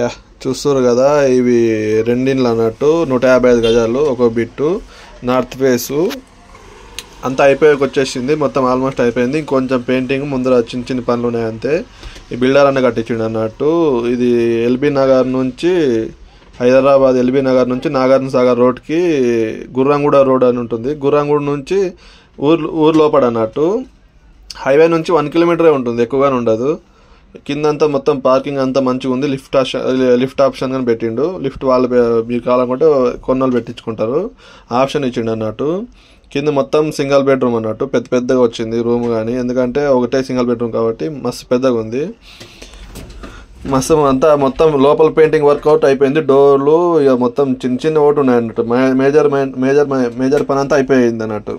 Yeah చూస్తారు కదా, ఇవి రెండిండ్లు అన్నట్టు 155 గజాలు ఒక బిట్టు నార్త్ ఫేసు అంతా అయిపోయాక వచ్చేసింది. మొత్తం ఆల్మోస్ట్ అయిపోయింది. ఇంకొంచెం పెయింటింగ్ ముందర చిన్న చిన్న పనులు ఉన్నాయి అంతే. ఈ బిల్డర్ అన్న కట్టించిండు అన్నట్టు. ఇది ఎల్బీ నగర్ నుంచి హైదరాబాద్ ఎల్బీ నగర్ నుంచి నాగార్జున సాగర్ రోడ్కి గుర్రంగూడ రోడ్ అని ఉంటుంది. గుర్రంగూడ నుంచి ఊరు లోపల అన్నట్టు. హైవే నుంచి 1 కిలోమీటరే ఉంటుంది, ఎక్కువగానే ఉండదు. కిందంతా మొత్తం పార్కింగ్ అంతా మంచిగా ఉంది. లిఫ్ట్ ఆప్షన్ కానీ పెట్టిండు. లిఫ్ట్ వాళ్ళు మీరు కావాలనుకుంటే కొన్నోళ్ళు పెట్టించుకుంటారు, ఆప్షన్ ఇచ్చిండు అన్నట్టు. కింద మొత్తం సింగిల్ బెడ్రూమ్ అన్నట్టు, పెద్దగా వచ్చింది రూమ్ కానీ, ఎందుకంటే ఒకటే సింగిల్ బెడ్రూమ్ కాబట్టి మస్తు పెద్దగా ఉంది. మస్తు అంతా మొత్తం లోపల పెయింటింగ్ వర్కౌట్ అయిపోయింది. డోర్లు ఇక మొత్తం చిన్న చిన్న ఒకటి ఉన్నాయి అన్నట్టు. మేజర్ పని అంతా అయిపోయింది అన్నట్టు.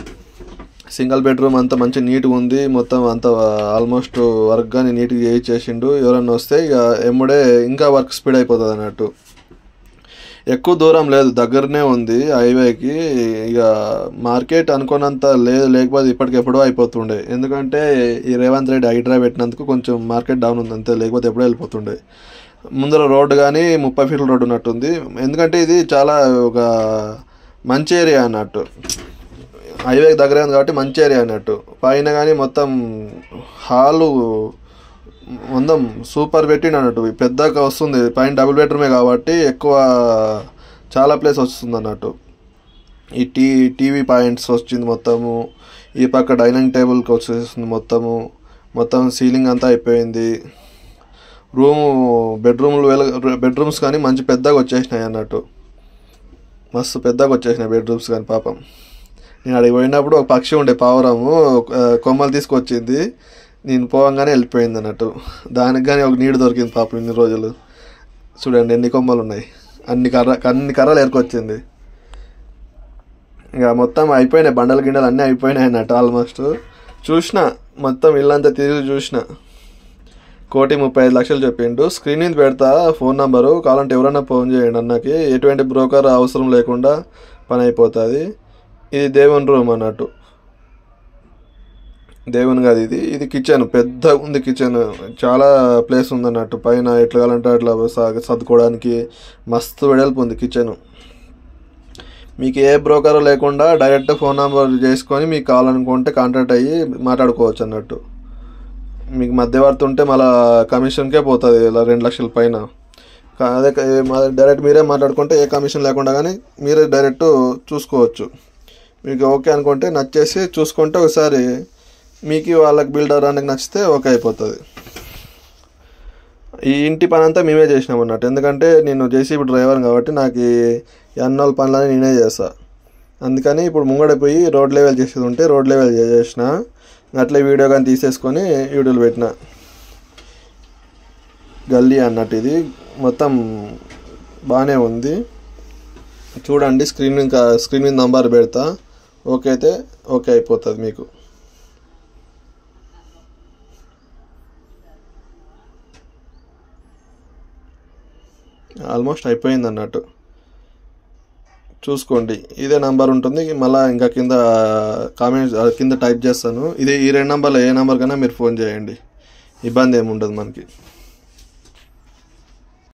సింగిల్ బెడ్రూమ్ అంతా మంచి నీట్గా ఉంది. మొత్తం అంతా ఆల్మోస్ట్ వర్క్ కానీ నీట్గా చేసిండు. ఎవరన్నా వస్తే ఇక ఎమ్మడే ఇంకా వర్క్ స్పీడ్ అయిపోతుంది అన్నట్టు. ఎక్కువ దూరం లేదు, దగ్గరనే ఉంది హైవేకి. ఇక మార్కెట్ అనుకున్నంత లేకపోతే ఇప్పటికెప్పుడో అయిపోతుండే. ఎందుకంటే ఈ రేవంత్ రెడ్డి హైడ్రా పెట్టినందుకు కొంచెం మార్కెట్ డౌన్ ఉంది అంతే, లేకపోతే ఎప్పుడో వెళ్ళిపోతుండే. ముందర రోడ్డు కానీ 30 ఫీట్ల రోడ్డు ఉన్నట్టుంది. ఎందుకంటే ఇది చాలా ఒక మంచి ఏరియా అన్నట్టు, హైవేకి దగ్గర ఉంది కాబట్టి మంచి ఏరియా అన్నట్టు. పైన కానీ మొత్తం హాలు మొత్తం సూపర్ పెట్టిండు అన్నట్టు. పెద్దగా వస్తుంది, పైన డబుల్ బెడ్రూమే కాబట్టి ఎక్కువ చాలా ప్లేస్ వస్తుంది అన్నట్టు. ఈ టీవీ పాయింట్స్ వచ్చింది మొత్తము. ఈ పక్క డైనింగ్ టేబుల్కి వచ్చేస్తుంది మొత్తం సీలింగ్ అంతా అయిపోయింది. బెడ్రూమ్స్ కానీ మంచి పెద్దగా వచ్చేసినాయి అన్నట్టు. మస్తు పెద్దగా వచ్చేసినాయి బెడ్రూమ్స్ కానీ. పాపం నేను అడిగి పోయినప్పుడు ఒక పక్షి ఉండే పావురము కొమ్మలు తీసుకొచ్చింది, నేను పోవంగానే వెళ్ళిపోయింది అన్నట్టు. దానికి కానీ ఒక నీడు దొరికింది పాపం. ఇన్ని రోజులు చూడండి ఎన్ని కొమ్మలు ఉన్నాయి, అన్ని కర్రలు ఏరుకొచ్చింది. ఇక మొత్తం అయిపోయినాయి, బండలు గిండలు అన్నీ అయిపోయినాయి అన్నట్టు ఆల్మోస్ట్. చూసిన మొత్తం ఇల్లంతా తిరిగి చూసిన. 1,35,00,000 చెప్పిండు. స్క్రీన్ మీద పెడతా ఫోన్ నెంబరు, కావాలంటే ఎవరైనా ఫోన్ చేయండి అన్నకి. ఎటువంటి బ్రోకర్ అవసరం లేకుండా పని అయిపోతుంది. ఇది దేవుని రూమ్ అన్నట్టు, దేవుని కాదు ఇది కిచెన్. పెద్ద ఉంది కిచెన్, చాలా ప్లేస్ ఉంది అన్నట్టు. పైన ఎట్లా కావాలంటే అట్లా సర్దుకోవడానికి మస్తు వెడల్పు ఉంది కిచెన్. మీకు ఏ బ్రోకర్ లేకుండా డైరెక్ట్ ఫోన్ నెంబర్ చేసుకొని మీకు కావాలనుకుంటే కాంటాక్ట్ అయ్యి మాట్లాడుకోవచ్చు అన్నట్టు. మీకు మధ్యవర్తి ఉంటే మళ్ళీ కమిషన్కే పోతుంది ఇలా 2 లక్షల పైన. అదే డైరెక్ట్ మీరే మాట్లాడుకుంటే ఏ కమిషన్ లేకుండా కానీ మీరే డైరెక్ట్ చూసుకోవచ్చు. మీకు ఓకే అనుకుంటే నచ్చేసి చూసుకుంటే ఒకసారి మీకు వాళ్ళకి బిల్డర్ అనేది నచ్చితే ఓకే అయిపోతుంది. ఈ ఇంటి పని అంతా మేమే చేసినాం అన్నట్టు. ఎందుకంటే నేను జేసీబీ డ్రైవర్ కాబట్టి నాకు అన్నోళ్ళ పనులని నేనే చేస్తా. అందుకని ఇప్పుడు ముంగడిపోయి రోడ్ లెవెల్ చేసేది ఉంటే రోడ్ లెవెల్ చేసిన, అట్లే వీడియో కానీ తీసేసుకొని వీడియోలు పెట్టిన. గల్లీ అన్నట్టు ఇది మొత్తం బాగానే ఉంది. చూడండి, స్క్రీన్ మీద నంబర్ పెడతా. ఓకే అయితే ఓకే అయిపోతుంది మీకు. ఆల్మోస్ట్ అయిపోయింది అన్నట్టు. చూసుకోండి, ఇదే నంబర్ ఉంటుంది. మళ్ళీ ఇంకా కింద కామెంట్స్ కింద టైప్ చేస్తాను. ఈ 2 నంబర్లో ఏ నెంబర్ కన్నా మీరు ఫోన్ చేయండి, ఇబ్బంది ఏమి ఉండదు మనకి.